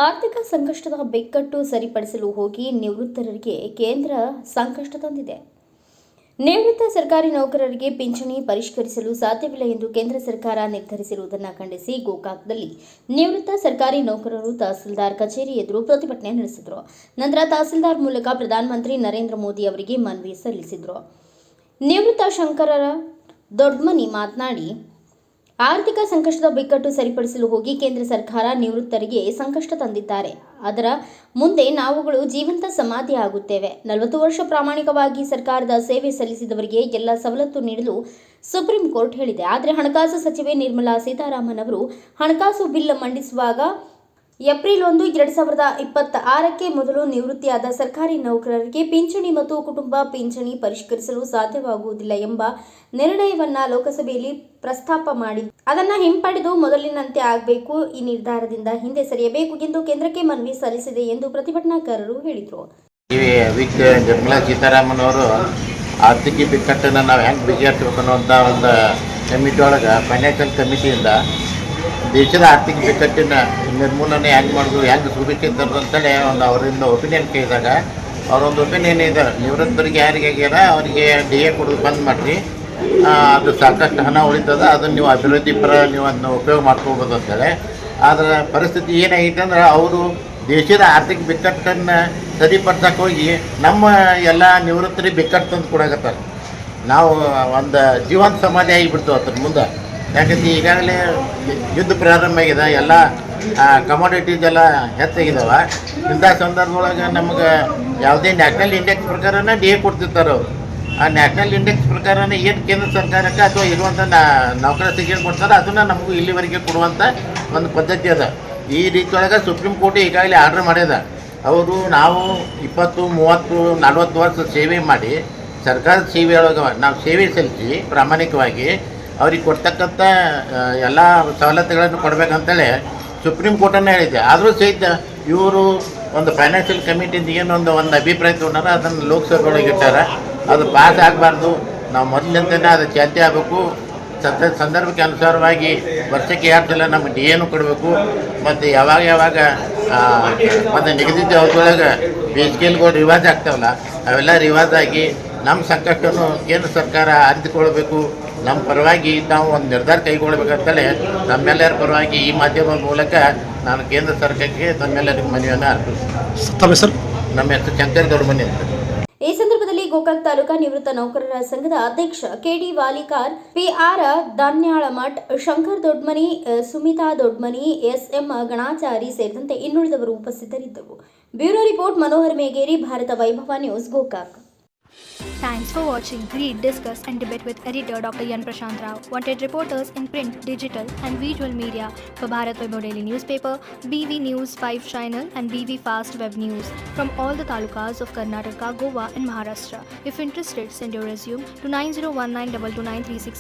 ಆರ್ಥಿಕ ಸಂಕಷ್ಟದ ಬಿಕ್ಕಟ್ಟು ಸರಿಪಡಿಸಲು ಹೋಗಿ ನಿವೃತ್ತರಿಗೆ ಕೇಂದ್ರ ಸಂಕಷ್ಟ ತಂದಿದೆ. ನಿವೃತ್ತ ಸರ್ಕಾರಿ ನೌಕರರಿಗೆ ಪಿಂಚಣಿ ಪರಿಷ್ಕರಿಸಲು ಸಾಧ್ಯವಿಲ್ಲ ಎಂದು ಕೇಂದ್ರ ಸರ್ಕಾರ ನಿರ್ಧರಿಸಿರುವುದನ್ನು ಖಂಡಿಸಿ ಗೋಕಾಕ್ದಲ್ಲಿ ನಿವೃತ್ತ ಸರ್ಕಾರಿ ನೌಕರರು ತಹಸೀಲ್ದಾರ್ ಕಚೇರಿ ಎದುರು ಪ್ರತಿಭಟನೆ ನಡೆಸಿದರು. ನಂತರ ತಹಸೀಲ್ದಾರ್ ಮೂಲಕ ಪ್ರಧಾನಮಂತ್ರಿ ನರೇಂದ್ರ ಮೋದಿ ಅವರಿಗೆ ಮನವಿ ಸಲ್ಲಿಸಿದರು. ನಿವೃತ್ತ ಶಂಕರರ ದೊಡ್ಮನಿ ಮಾತನಾಡಿ, ಆರ್ಥಿಕ ಸಂಕಷ್ಟದ ಬಿಕ್ಕಟ್ಟು ಸರಿಪಡಿಸಲು ಹೋಗಿ ಕೇಂದ್ರ ಸರ್ಕಾರ ನಿವೃತ್ತರಿಗೆ ಸಂಕಷ್ಟ ತಂದಿದ್ದಾರೆ. ಅದರ ಮುಂದೆ ನಾವುಗಳು ಜೀವಂತ ಸಮಾಧಿ ಆಗುತ್ತೇವೆ. 40 ವರ್ಷ ಪ್ರಾಮಾಣಿಕವಾಗಿ ಸರ್ಕಾರದ ಸೇವೆ ಸಲ್ಲಿಸಿದವರಿಗೆ ಎಲ್ಲ ಸವಲತ್ತು ನೀಡಲು ಸುಪ್ರೀಂ ಕೋರ್ಟ್ ಹೇಳಿದೆ. ಆದರೆ ಹಣಕಾಸು ಸಚಿವೆ ನಿರ್ಮಲಾ ಸೀತಾರಾಮನ್ ಅವರು ಹಣಕಾಸು ಬಿಲ್ ಮಂಡಿಸುವಾಗ ಏಪ್ರಿಲ್ 1, 2026ಕ್ಕೆ ಮೊದಲು ನಿವೃತ್ತಿಯಾದ ಸರ್ಕಾರಿ ನೌಕರರಿಗೆ ಪಿಂಚಣಿ ಮತ್ತು ಕುಟುಂಬ ಪಿಂಚಣಿ ಪರಿಷ್ಕರಿಸಲು ಸಾಧ್ಯವಾಗುವುದಿಲ್ಲ ಎಂಬ ನಿರ್ಣಯವನ್ನ ಲೋಕಸಭೆಯಲ್ಲಿ ಪ್ರಸ್ತಾಪ ಮಾಡಿ ಅದನ್ನು ಹಿಂಪಡೆದು ಮೊದಲಿನಂತೆ ಆಗಬೇಕು. ಈ ನಿರ್ಧಾರದಿಂದ ಹಿಂದೆ ಸರಿಯಬೇಕು ಎಂದು ಕೇಂದ್ರಕ್ಕೆ ಮನವಿ ಸಲ್ಲಿಸಿದೆ ಎಂದು ಪ್ರತಿಭಟನಾಕಾರರು ಹೇಳಿದರು. ನಿರ್ಮಲಾ ಸೀತಾರಾಮನ್ ಅವರು ಆರ್ಥಿಕ ಬಿಕ್ಕಟ್ಟನ್ನು ನಾವು ಹೆಂಗೆ ಬಗೆಹರಿಸಬೇಕು ಅನ್ನುವಂಥ ಒಂದು ಕಮಿಟಿ ಒಳಗೆ ಫೈನಾನ್ಷಿಯಲ್ ಕಮಿಟಿಯಿಂದ ದೇಶದ ಆರ್ಥಿಕ ಬಿಕ್ಕಟ್ಟಿನ ನಿರ್ಮೂಲನೆ ಹೆಂಗೆ ಮಾಡೋದು, ಹೆಂಗೆ ಸುರಕ್ಷಿತರು ಅಂತೇಳಿ ಒಂದು ಅವರಿಂದ ಒಪಿನಿಯನ್ ಕೇಳಿದಾಗ ಅವರೊಂದು ಒಪಿನಿಯನ್ ಇದೆ, ನಿವೃತ್ತರಿಗೆ ಯಾರಿಗೆ ಆಗ್ಯಾರ ಅವರಿಗೆ DA ಕೊಡೋದು ಬಂದ್ ಮಾಡಿರಿ, ಅದು ಸಾಕಷ್ಟು ಹಣ ಉಳಿತದ, ಅದನ್ನು ನೀವು ಅಭಿವೃದ್ಧಿ ಪರ ನೀವು ಅದನ್ನು ಉಪಯೋಗ ಮಾಡ್ಕೋಬೋದು ಅಂತೇಳಿ. ಆದರೆ ಪರಿಸ್ಥಿತಿ ಏನಾಗಿದೆ ಅಂದ್ರೆ ಅವರು ದೇಶದ ಆರ್ಥಿಕ ಬಿಕ್ಕಟ್ಟನ್ನು ಸರಿಪಡ್ಸಕ್ಕೆ ಹೋಗಿ ನಮ್ಮ ಎಲ್ಲ ನಿವೃತ್ತರಿಗೆ ಬಿಕ್ಕಟ್ಟು ತಂದು ಕೊಡಾಕತ್ತಾರೆ. ನಾವು ಒಂದು ಜೀವಂತ ಸಮಾಧಿ ಆಗಿಬಿಡ್ತು ಅದ್ರ ಮುಂದೆ. ಯಾಕಂದ್ರೆ ಈಗಾಗಲೇ ಯುದ್ಧ ಪ್ರಾರಂಭ ಆಗಿದೆ, ಎಲ್ಲ ಕಮೋಡಿಟೀಸ್ ಎಲ್ಲ ಹೆಚ್ಚಾಗಿದ್ದಾವೆ. ಇಂಥ ಸಂದರ್ಭದೊಳಗೆ ನಮಗೆ ಯಾವುದೇ ನ್ಯಾಷನಲ್ ಇಂಡೆಕ್ಸ್ ಪ್ರಕಾರನೇ DA ಕೊಡ್ತಿರ್ತಾರೆ ಅವರು. ಆ ನ್ಯಾಷನಲ್ ಇಂಡೆಕ್ಸ್ ಪ್ರಕಾರನೇ ಏನು ಕೇಂದ್ರ ಸರ್ಕಾರಕ್ಕೆ ಅಥವಾ ಇರುವಂಥ ನೌಕರರಿಗೆ ಏನು ಕೊಡ್ತಾರೆ ಅದನ್ನು ನಮಗೂ ಇಲ್ಲಿವರೆಗೆ ಕೊಡುವಂಥ ಒಂದು ಪದ್ಧತಿ ಅದ. ಈ ರೀತಿಯೊಳಗೆ ಸುಪ್ರೀಂ ಕೋರ್ಟ್ ಈಗಾಗಲೇ ಆರ್ಡರ್ ಮಾಡ್ಯದ. ಅವರು ನಾವು 20, 30, 40 ವರ್ಷ ಸೇವೆ ಮಾಡಿ ಸರ್ಕಾರದ ಸೇವೆಯೊಳಗೆ ನಾವು ಸೇವೆ ಸಲ್ಲಿಸಿ ಪ್ರಾಮಾಣಿಕವಾಗಿ ಅವ್ರಿಗೆ ಕೊಡ್ತಕ್ಕಂಥ ಎಲ್ಲ ಸವಲತ್ತುಗಳನ್ನು ಕೊಡಬೇಕಂತೇಳಿ ಸುಪ್ರೀಂ ಕೋರ್ಟನ್ನು ಹೇಳಿದ್ದೆ. ಆದರೂ ಸಹಿತ ಇವರು ಒಂದು ಫೈನಾನ್ಷಿಯಲ್ ಕಮಿಟಿಯಿಂದ ಏನೊಂದು ಅಭಿಪ್ರಾಯ ತೊಗೊಂಡಾರ, ಅದನ್ನು ಲೋಕಸಭೆ ಒಳಗೆ ಇಟ್ಟಾರೆ. ಅದು ಪಾಸ್ ಆಗಬಾರ್ದು, ನಾವು ಮೊದಲಿಂದನೇ ಅದು ಚಾಲ್ತಿ ಆಗಬೇಕು. ಸಂದರ್ಭಕ್ಕೆ ಅನುಸಾರವಾಗಿ ವರ್ಷಕ್ಕೆ 2 ಸಲ ನಮಗೆ DAನೂ ಕೊಡಬೇಕು. ಮತ್ತು ಯಾವಾಗ ಮತ್ತು ನಿಗದಿತ ಅವಧಿಯೊಳಗೆ ಬೇಸಿಗೆಲ್ಗಳು ರಿವಾಜ್ ಆಗ್ತಾವಲ್ಲ, ಅವೆಲ್ಲ ರಿವಾಜ್ ಆಗಿ ನಮ್ಮ ಸಂಕಷ್ಟವನ್ನು ಕೇಂದ್ರ ಸರ್ಕಾರ ಅರಿತುಕೊಳ್ಬೇಕು. ನಮ್ಮ ಪರವಾಗಿ ನಾವು ಒಂದು ನಿರ್ಧಾರ ಕೈಗೊಳ್ಳಬೇಕಂತೇಳಿ ನಮ್ಮೆಲ್ಲರ ಪರವಾಗಿ ಈ ಮಾಧ್ಯಮದ ಮೂಲಕ ನಾನು ಕೇಂದ್ರ ಸರ್ಕಾರಕ್ಕೆ ತಮ್ಮೆಲ್ಲರಿಗೂ ಮನವಿಯನ್ನು ಅರ್ಪಿಸ್ತೀನಿ. ನಮ್ಮ ಹೆಸರು ಶಂಕರ್ ದೊಡ್ಮನಿ ಅಂತ. ಈ ಸಂದರ್ಭದಲ್ಲಿ ಗೋಕಾಕ್ ತಾಲೂಕಾ ನಿವೃತ್ತ ನೌಕರರ ಸಂಘದ ಅಧ್ಯಕ್ಷ KD Walikar, PR ದಾನ್ಯಾಳಮಠ್, Shankar Dodmani, Sumita Dodmani, SM Ganachari ಸೇರಿದಂತೆ ಇನ್ನುಳಿದವರು ಉಪಸ್ಥಿತರಿದ್ದರು. ಬ್ಯೂರೋ ರಿಪೋರ್ಟ್ ಮನೋಹರ್ ಮೇಗೇರಿ, ಭಾರತ ವೈಭವ news, Gokak. Thanks for watching. Read, discuss and debate with editor Dr. Yan Prashant Rao. Wanted reporters in print, digital and visual media for Bharat Vaibhav Daily Newspaper, BV News 5 Channel and BV Fast Web News from all the talukas of Karnataka, Goa and Maharashtra. If interested, send your resume to 9019229369.